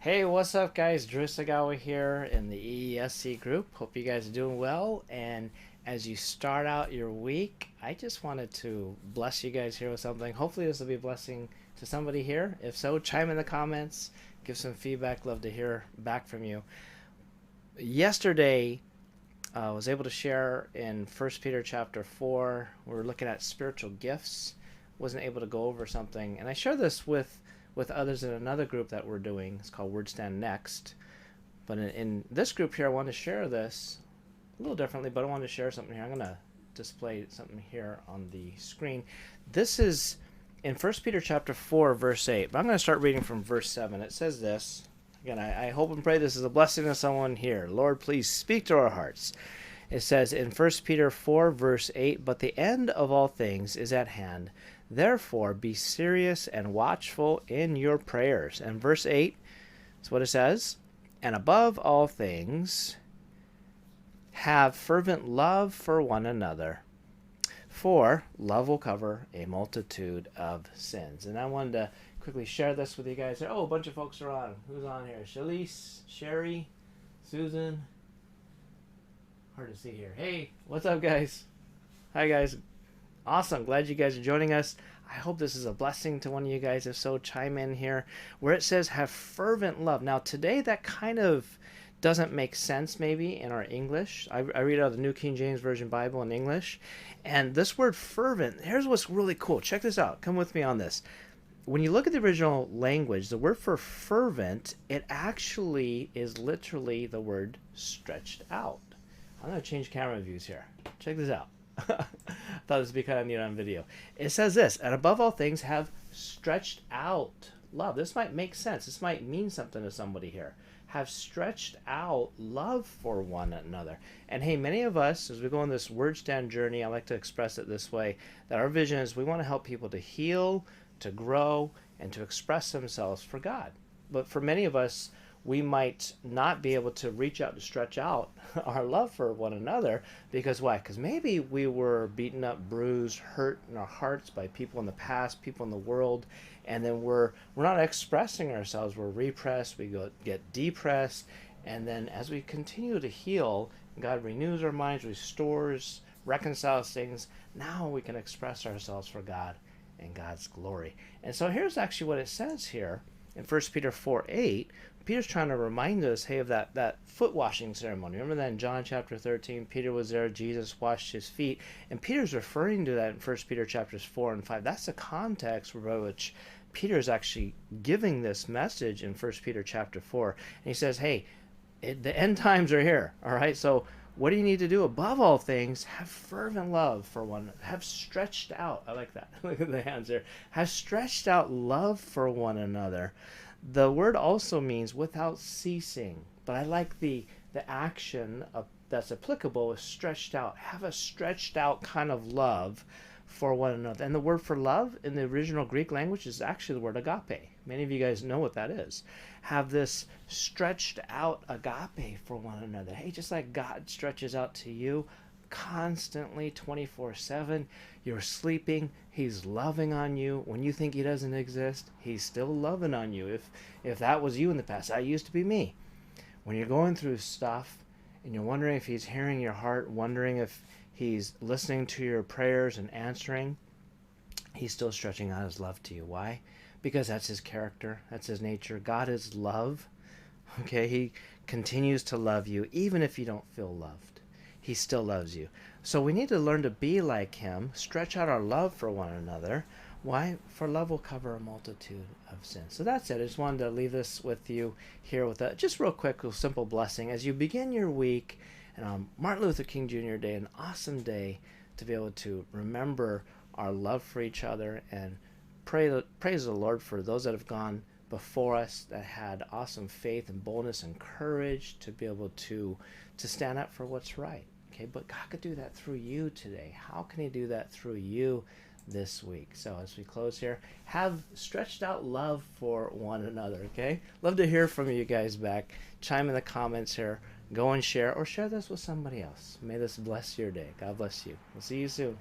Hey, what's up, guys? Drew Sagawa here in the EESC group. Hope you guys are doing well. And as you start out your week, I just wanted to bless you guys here with something. Hopefully, this will be a blessing to somebody here. If so, chime in the comments, give some feedback. Love to hear back from you. Yesterday, I was able to share in First Peter chapter 4. We're looking at spiritual gifts. Wasn't able to go over something, and I share this with others in another group that we're doing. It's called Word Stand Next. But in this group here, I want to share this a little differently, but I want to share something here. I'm going to display something here on the screen. This is in First Peter chapter 4, verse 8. But I'm going to start reading from verse 7. It says this. Again, I hope and pray this is a blessing to someone here. Lord, please speak to our hearts. It says in First Peter 4, verse 8, "But the end of all things is at hand. Therefore, be serious and watchful in your prayers." And verse 8 is what it says. "And above all things, have fervent love for one another, for love will cover a multitude of sins." And I wanted to quickly share this with you guys. Oh, a bunch of folks are on. Who's on here? Shalise, Sherry, Susan. Hard to see here. Hey, what's up, guys? Hi, guys. Awesome. Glad you guys are joining us. I hope this is a blessing to one of you guys. If so, chime in here where it says have fervent love. Now, today that kind of doesn't make sense maybe in our English. I read out the New King James Version Bible in English. And this word fervent, here's what's really cool. Check this out. Come with me on this. When you look at the original language, the word for fervent, it actually is literally the word stretched out. I'm going to change camera views here. Check this out. I thought this would be kind of neat on video. It says this, "And above all things have stretched out love." This might make sense. This might mean something to somebody here. Have stretched out love for one another. And hey, many of us, as we go on this word stand journey, I like to express it this way, that our vision is we want to help people to heal, to grow, and to express themselves for God. But for many of us, we might not be able to reach out to stretch out our love for one another because why? Because maybe we were beaten up, bruised, hurt in our hearts by people in the past, people in the world, and then we're not expressing ourselves. We're repressed, get depressed, and then as we continue to heal, God renews our minds, restores, reconciles things. Now we can express ourselves for God and God's glory. And so here's actually what it says here in 1 Peter 4:8. Peter's trying to remind us, hey, of that foot washing ceremony. Remember that in John chapter 13, Peter was there, Jesus washed his feet. And Peter's referring to that in 1 Peter chapters 4 and 5. That's the context by which Peter's actually giving this message in 1 Peter chapter 4. And he says, hey, the end times are here, all right? So what do you need to do? Above all things, have fervent love for one another. Have stretched out, I like that. Look at the hands there. Have stretched out love for one another. The word also means without ceasing, but I like the action that's applicable is stretched out. Have a stretched out kind of love for one another. And the word for love in the original Greek language is actually the word agape. Many of you guys know what that is. Have this stretched out agape for one another. Hey, just like God stretches out to you constantly 24/7. You're sleeping, he's loving on you. When you think he doesn't exist, he's still loving on you. If that was you in the past, that used to be me. When you're going through stuff and you're wondering if he's hearing your heart, wondering if he's listening to your prayers and answering, he's still stretching out his love to you. Why? Because that's his character, that's his nature. God is love. Okay, he continues to love you even if you don't feel loved. He still loves you. So we need to learn to be like him, stretch out our love for one another. Why? For love will cover a multitude of sins. So that's it. I just wanted to leave this with you here with a just real quick, simple blessing. As you begin your week, and on Martin Luther King Jr. Day, an awesome day to be able to remember our love for each other and praise the Lord for those that have gone before us that had awesome faith and boldness and courage to be able to stand up for what's right. Okay, but God could do that through you today. How can he do that through you this week? So as we close here, have stretched out love for one another, okay? Love to hear from you guys back. Chime in the comments here. Go and share or share this with somebody else. May this bless your day. God bless you. We'll see you soon.